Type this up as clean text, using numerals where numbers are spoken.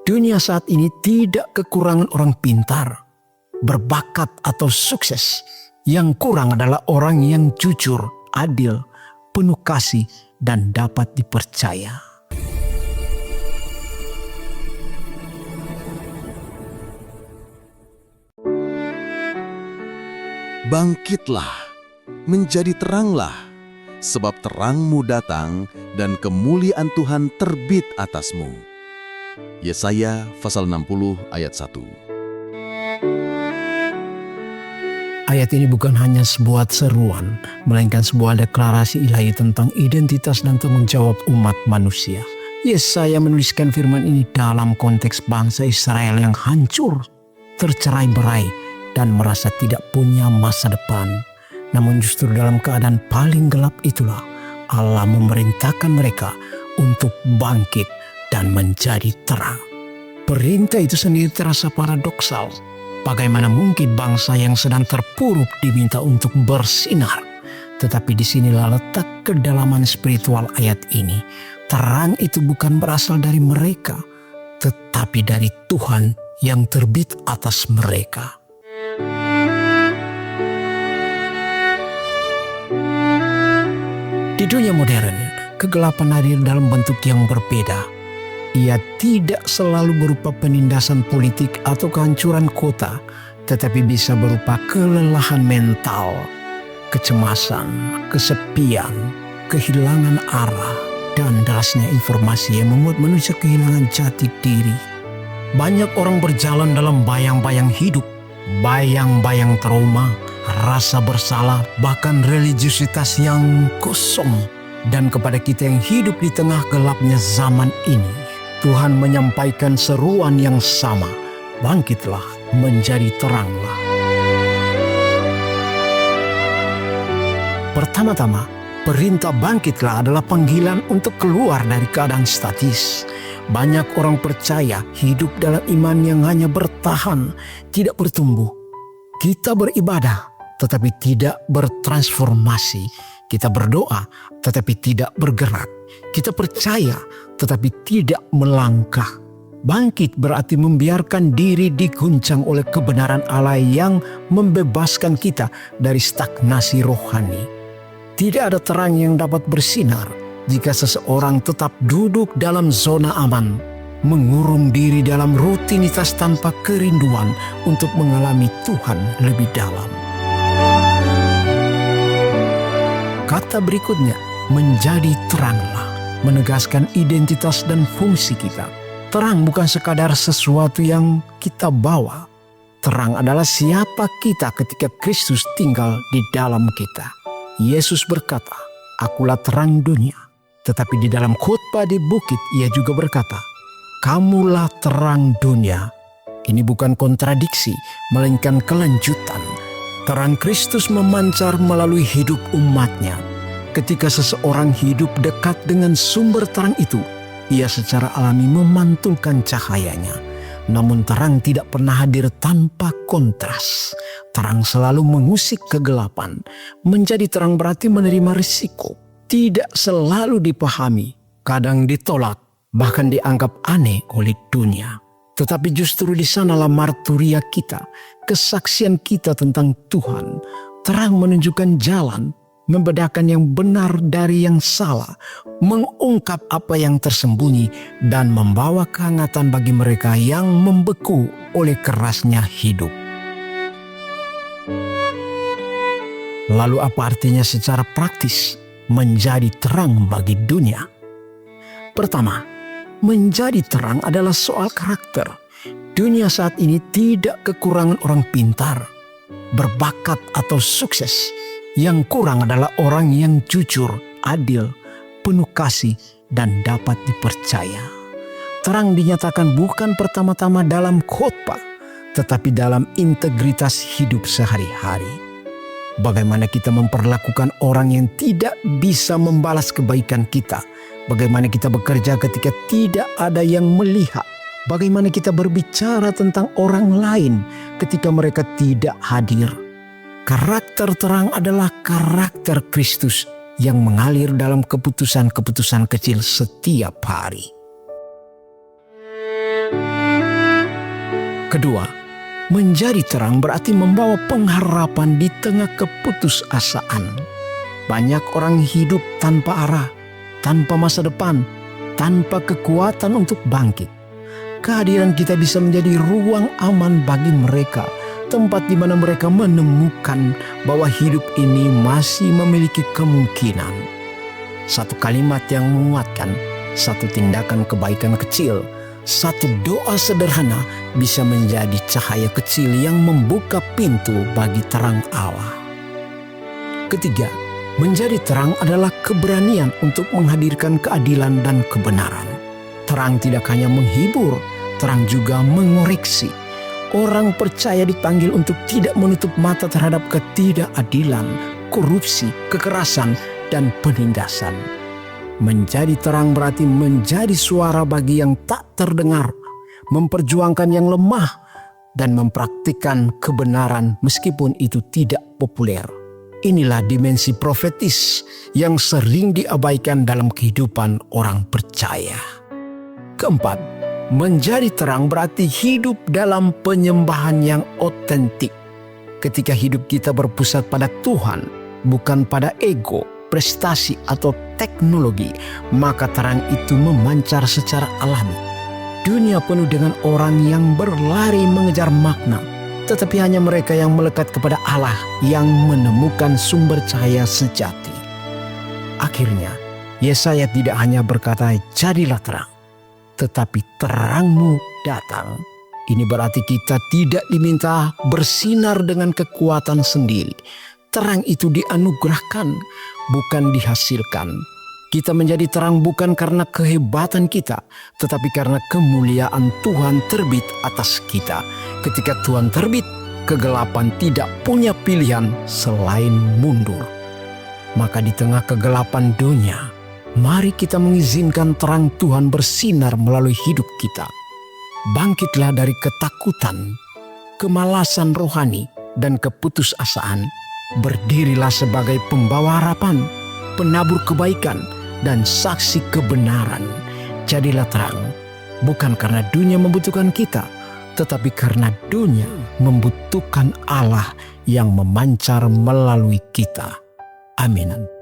Dunia saat ini tidak kekurangan orang pintar, berbakat atau sukses. Yang kurang adalah orang yang jujur, adil, penuh kasih, dan dapat dipercaya. Bangkitlah, menjadi teranglah, sebab terangmu datang dan kemuliaan Tuhan terbit atasmu. Yesaya pasal 60 ayat 1. Ayat ini bukan hanya sebuah seruan, melainkan sebuah deklarasi ilahi tentang identitas dan tanggung jawab umat manusia. Yesaya menuliskan firman ini dalam konteks bangsa Israel yang hancur, tercerai-berai, dan merasa tidak punya masa depan. Namun justru dalam keadaan paling gelap itulah Allah memerintahkan mereka untuk bangkit dan menjadi terang. Perintah itu sendiri terasa paradoksal. Bagaimana mungkin bangsa yang sedang terpuruk diminta untuk bersinar? Tetapi disinilah letak kedalaman spiritual ayat ini. Terang itu bukan berasal dari mereka, tetapi dari Tuhan yang terbit atas mereka. Di dunia modern, kegelapan hadir dalam bentuk yang berbeda. Ia tidak selalu berupa penindasan politik atau kehancuran kota, tetapi bisa berupa kelelahan mental, kecemasan, kesepian, kehilangan arah, dan derasnya informasi yang membuat manusia kehilangan jati diri. Banyak orang berjalan dalam bayang-bayang hidup, bayang-bayang trauma, rasa bersalah, bahkan religiusitas yang kosong. Dan kepada kita yang hidup di tengah gelapnya zaman ini, Tuhan menyampaikan seruan yang sama, bangkitlah, menjadi teranglah. Pertama-tama, perintah bangkitlah adalah panggilan untuk keluar dari keadaan statis. Banyak orang percaya hidup dalam iman yang hanya bertahan, tidak bertumbuh. Kita beribadah, tetapi tidak bertransformasi. Kita berdoa, tetapi tidak bergerak. Kita percaya, tetapi tidak melangkah. Bangkit berarti membiarkan diri diguncang oleh kebenaran Allah yang membebaskan kita dari stagnasi rohani. Tidak ada terang yang dapat bersinar jika seseorang tetap duduk dalam zona aman, mengurung diri dalam rutinitas tanpa kerinduan untuk mengalami Tuhan lebih dalam. Kata berikutnya, menjadi teranglah, menegaskan identitas dan fungsi kita. Terang bukan sekadar sesuatu yang kita bawa. Terang adalah siapa kita ketika Kristus tinggal di dalam kita. Yesus berkata, "Akulah terang dunia." Tetapi di dalam khotbah di bukit, ia juga berkata, "Kamulah terang dunia." Ini bukan kontradiksi, melainkan kelanjutan. Terang Kristus memancar melalui hidup umatnya. Ketika seseorang hidup dekat dengan sumber terang itu, ia secara alami memantulkan cahayanya. Namun terang tidak pernah hadir tanpa kontras. Terang selalu mengusik kegelapan. Menjadi terang berarti menerima risiko. Tidak selalu dipahami, kadang ditolak, bahkan dianggap aneh oleh dunia. Tetapi justru di sanalah marturia kita, kesaksian kita tentang Tuhan. Terang menunjukkan jalan, membedakan yang benar dari yang salah, mengungkap apa yang tersembunyi, dan membawa kehangatan bagi mereka yang membeku oleh kerasnya hidup. Lalu apa artinya secara praktis menjadi terang bagi dunia? Pertama, menjadi terang adalah soal karakter. Dunia saat ini tidak kekurangan orang pintar, berbakat atau sukses. Yang kurang adalah orang yang jujur, adil, penuh kasih, dan dapat dipercaya. Terang dinyatakan bukan pertama-tama dalam khotbah, tetapi dalam integritas hidup sehari-hari. Bagaimana kita memperlakukan orang yang tidak bisa membalas kebaikan kita. Bagaimana kita bekerja ketika tidak ada yang melihat. Bagaimana kita berbicara tentang orang lain ketika mereka tidak hadir. Karakter terang adalah karakter Kristus yang mengalir dalam keputusan-keputusan kecil setiap hari. Kedua, menjadi terang berarti membawa pengharapan di tengah keputusasaan. Banyak orang hidup tanpa arah, tanpa masa depan, tanpa kekuatan untuk bangkit. Kehadiran kita bisa menjadi ruang aman bagi mereka, tempat di mana mereka menemukan bahwa hidup ini masih memiliki kemungkinan. Satu kalimat yang menguatkan, satu tindakan kebaikan kecil, satu doa sederhana bisa menjadi cahaya kecil yang membuka pintu bagi terang Allah. Ketiga, menjadi terang adalah keberanian untuk menghadirkan keadilan dan kebenaran. Terang tidak hanya menghibur, terang juga mengoreksi. Orang percaya dipanggil untuk tidak menutup mata terhadap ketidakadilan, korupsi, kekerasan, dan penindasan. Menjadi terang berarti menjadi suara bagi yang tak terdengar, memperjuangkan yang lemah, dan mempraktikkan kebenaran meskipun itu tidak populer. Inilah dimensi profetis yang sering diabaikan dalam kehidupan orang percaya. Keempat, menjadi terang berarti hidup dalam penyembahan yang otentik. Ketika hidup kita berpusat pada Tuhan, bukan pada ego, prestasi, atau teknologi, maka terang itu memancar secara alami. Dunia penuh dengan orang yang berlari mengejar makna, tetapi hanya mereka yang melekat kepada Allah yang menemukan sumber cahaya sejati. Akhirnya, Yesaya tidak hanya berkata, "Jadilah terang," tetapi terangmu datang. Ini berarti kita tidak diminta bersinar dengan kekuatan sendiri. Terang itu dianugerahkan, bukan dihasilkan. Kita menjadi terang bukan karena kehebatan kita, tetapi karena kemuliaan Tuhan terbit atas kita. Ketika Tuhan terbit, kegelapan tidak punya pilihan selain mundur. Maka di tengah kegelapan dunia, mari kita mengizinkan terang Tuhan bersinar melalui hidup kita. Bangkitlah dari ketakutan, kemalasan rohani, dan keputusasaan. Berdirilah sebagai pembawa harapan, penabur kebaikan, dan saksi kebenaran. Jadilah terang, bukan karena dunia membutuhkan kita, tetapi karena dunia membutuhkan Allah yang memancar melalui kita. Amin.